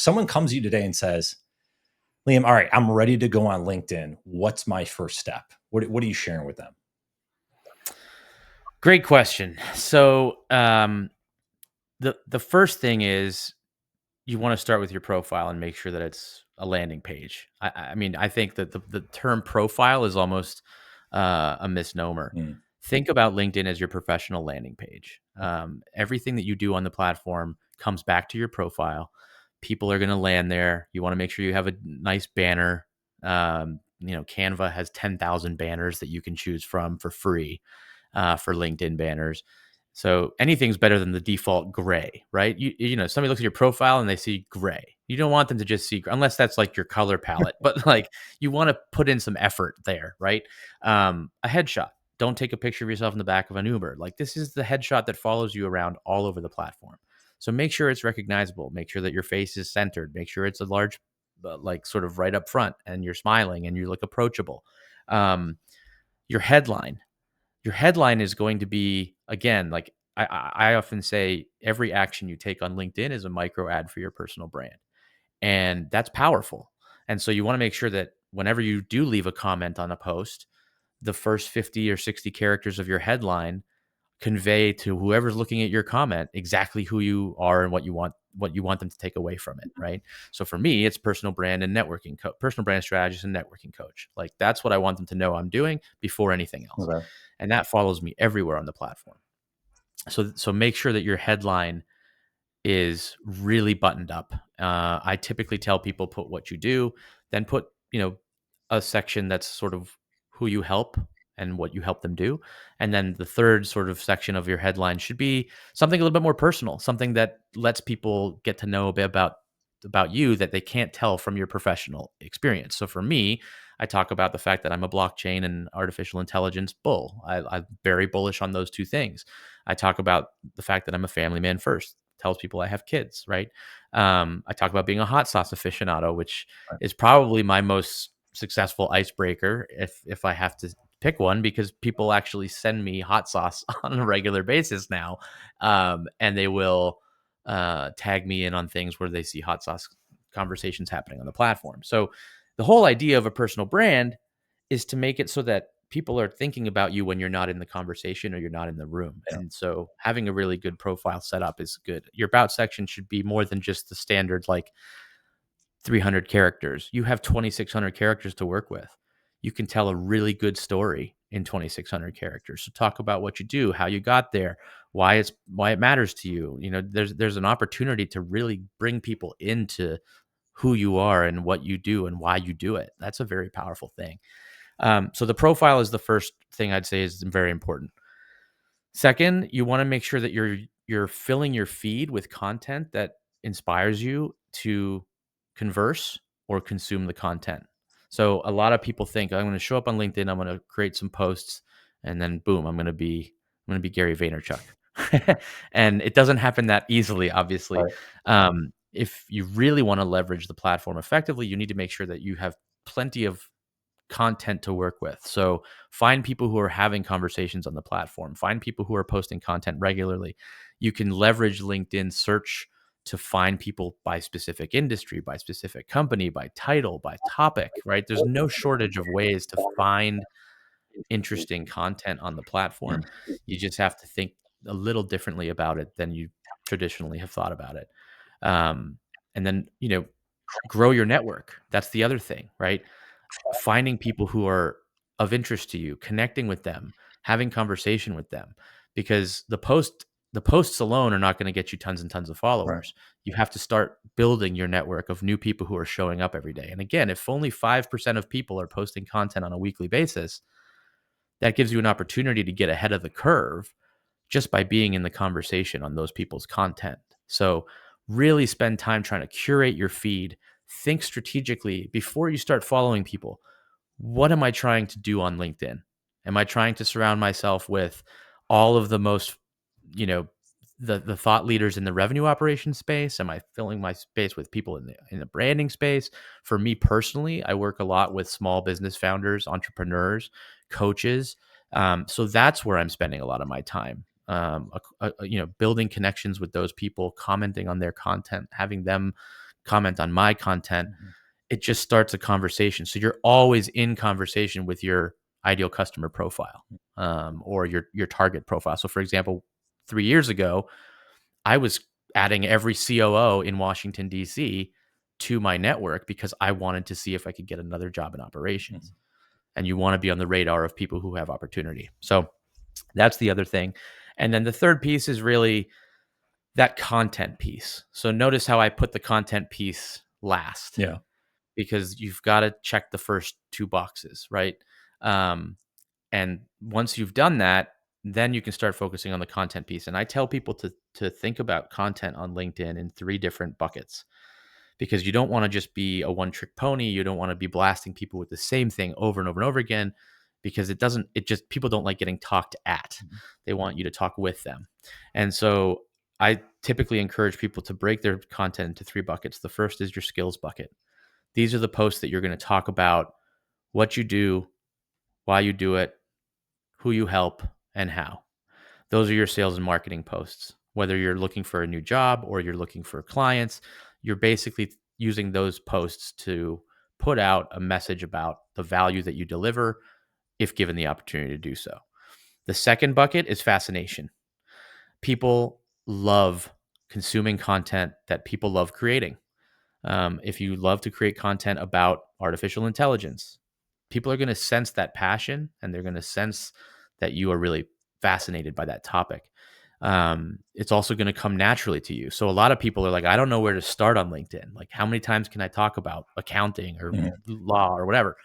someone comes to you today and says, Liam, all right, I'm ready to go on LinkedIn. What's my first step? What are you sharing with them? Great question. So the first thing is you want to start with your profile and make sure that it's a landing page. I mean, I think that the term profile is almost a misnomer. Think about LinkedIn as your professional landing page. Everything that you do on the platform comes back to your profile. People are going to land there. You want to make sure you have a nice banner. Canva has 10,000 banners that you can choose from for free for LinkedIn banners. So anything's better than the default gray, right? Somebody looks at your profile and they see gray. You don't want them to just see, unless that's like your color palette, but like you want to put in some effort there, right? A headshot. Don't take a picture of yourself in the back of an Uber. Like this is the headshot that follows you around all over the platform. So make sure it's recognizable. Make sure that your face is centered. Make sure it's a large, like sort of right up front, and you're smiling and you look approachable. Your headline is going to be, again, like I often say, every action you take on LinkedIn is a micro ad for your personal brand. And that's powerful. And so you want to make sure that whenever you do leave a comment on a post, the first 50 or 60 characters of your headline convey to whoever's looking at your comment exactly who you are and what you want them to take away from it, right? So for me, it's personal brand strategist and networking coach. Like that's what I want them to know I'm doing before anything else. Okay. And that follows me everywhere on the platform. So make sure that your headline is really buttoned up. I typically tell people, put what you do, then put, a section that's sort of who you help and what you help them do. And then the third sort of section of your headline should be something a little bit more personal, something that lets people get to know a bit about you that they can't tell from your professional experience. So for me, I talk about the fact that I'm a blockchain and artificial intelligence bull. I'm very bullish on those two things. I talk about the fact that I'm a family man first. Tells people I have kids, right? I talk about being a hot sauce aficionado, which is probably my most successful icebreaker if I have to pick one, because people actually send me hot sauce on a regular basis now, and they will tag me in on things where they see hot sauce conversations happening on the platform. So the whole idea of a personal brand is to make it so that people are thinking about you when you're not in the conversation or you're not in the room. Yeah. And so having a really good profile set up is good. Your about section should be more than just the standard, like 300 characters. You have 2,600 characters to work with. You can tell a really good story in 2,600 characters. So talk about what you do, how you got there, why it matters to you. There's an opportunity to really bring people into who you are and what you do and why you do it. That's a very powerful thing. So the profile is the first thing I'd say is very important. Second, you want to make sure that you're filling your feed with content that inspires you to converse or consume the content. So a lot of people think, I'm going to show up on LinkedIn, I'm going to create some posts, and then boom, I'm going to be Gary Vaynerchuk. And it doesn't happen that easily, obviously. Right. If you really want to leverage the platform effectively, you need to make sure that you have plenty of content to work with. So find people who are having conversations on the platform, find people who are posting content regularly. You can leverage LinkedIn search to find people by specific industry, by specific company, by title, by topic, right? There's no shortage of ways to find interesting content on the platform. You just have to think a little differently about it than you traditionally have thought about it. And then, grow your network. That's the other thing, right? Finding people who are of interest to you, connecting with them, having conversation with them, because the posts alone are not going to get you tons and tons of Right. followers. You have to start building your network of new people who are showing up every day. And again, if only 5% of people are posting content on a weekly basis, that gives you an opportunity to get ahead of the curve just by being in the conversation on those people's content. So really spend time trying to curate your feed. Think strategically before you start following people. What am I trying to do on LinkedIn? Am I trying to surround myself with all of the most, the thought leaders in the revenue operations space? Am I filling my space with people in the branding space? For me personally, I work a lot with small business founders, entrepreneurs, coaches. So that's where I'm spending a lot of my time. Building connections with those people, commenting on their content, having them comment on my content. Mhm. It just starts a conversation. So you're always in conversation with your ideal customer profile, or your target profile. So, for example, 3 years ago, I was adding every COO in Washington D.C. to my network because I wanted to see if I could get another job in operations. Mhm. And you want to be on the radar of people who have opportunity. So that's the other thing. And then the third piece is really that content piece. So notice how I put the content piece last, Yeah. because you've got to check the first two boxes, right? Um, and once you've done that, then you can start focusing on the content piece. And I tell people to think about content on LinkedIn in three different buckets, because you don't want to just be a one trick pony. You don't want to be blasting people with the same thing over and over and over again, because it just, people don't like getting talked at. Mhm. They want you to talk with them. And so I typically encourage people to break their content into three buckets. The first is your skills bucket. These are the posts that you're going to talk about what you do, why you do it, who you help, and how. Those are your sales and marketing posts. Whether you're looking for a new job or you're looking for clients, you're basically using those posts to put out a message about the value that you deliver if given the opportunity to do so. The second bucket is fascination. People love consuming content that people love creating. If you love to create content about artificial intelligence, people are going to sense that passion, and they're going to sense that you are really fascinated by that topic. It's also going to come naturally to you. So a lot of people are like, I don't know where to start on LinkedIn. Like, how many times can I talk about accounting or Mhm. law or whatever?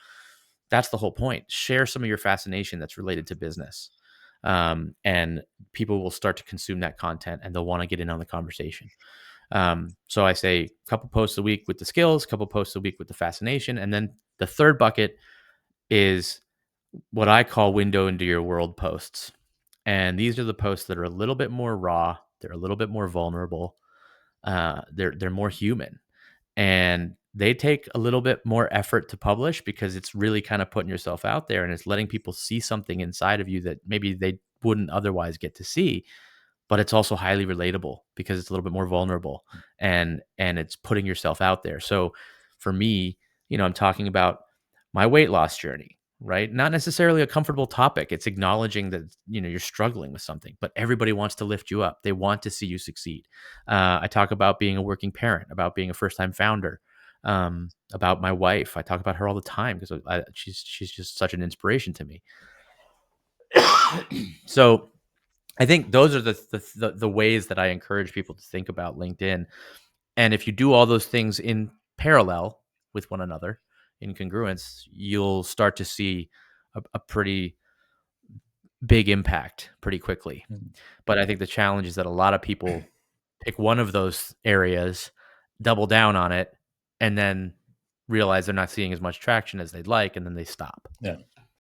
That's the whole point. Share some of your fascination that's related to business. And people will start to consume that content, and they'll want to get in on the conversation. So I say a couple posts a week with the skills, a couple posts a week with the fascination. And then the third bucket is what I call window into your world posts. And these are the posts that are a little bit more raw. They're a little bit more vulnerable. They're more human, and they take a little bit more effort to publish, because it's really kind of putting yourself out there, and it's letting people see something inside of you that maybe they wouldn't otherwise get to see. But it's also highly relatable because it's a little bit more vulnerable, and it's putting yourself out there. So for me, I'm talking about my weight loss journey, right? Not necessarily a comfortable topic. It's acknowledging that you're struggling with something, but everybody wants to lift you up. They want to see you succeed. I talk about being a working parent, about being a first-time founder, about my wife. I talk about her all the time because she's just such an inspiration to me. So I think those are the ways that I encourage people to think about LinkedIn. And if you do all those things in parallel with one another, in congruence, you'll start to see a pretty big impact pretty quickly. Mhm. But I think the challenge is that a lot of people pick one of those areas, double down on it, and then realize they're not seeing as much traction as they'd like, and then they stop. Yeah.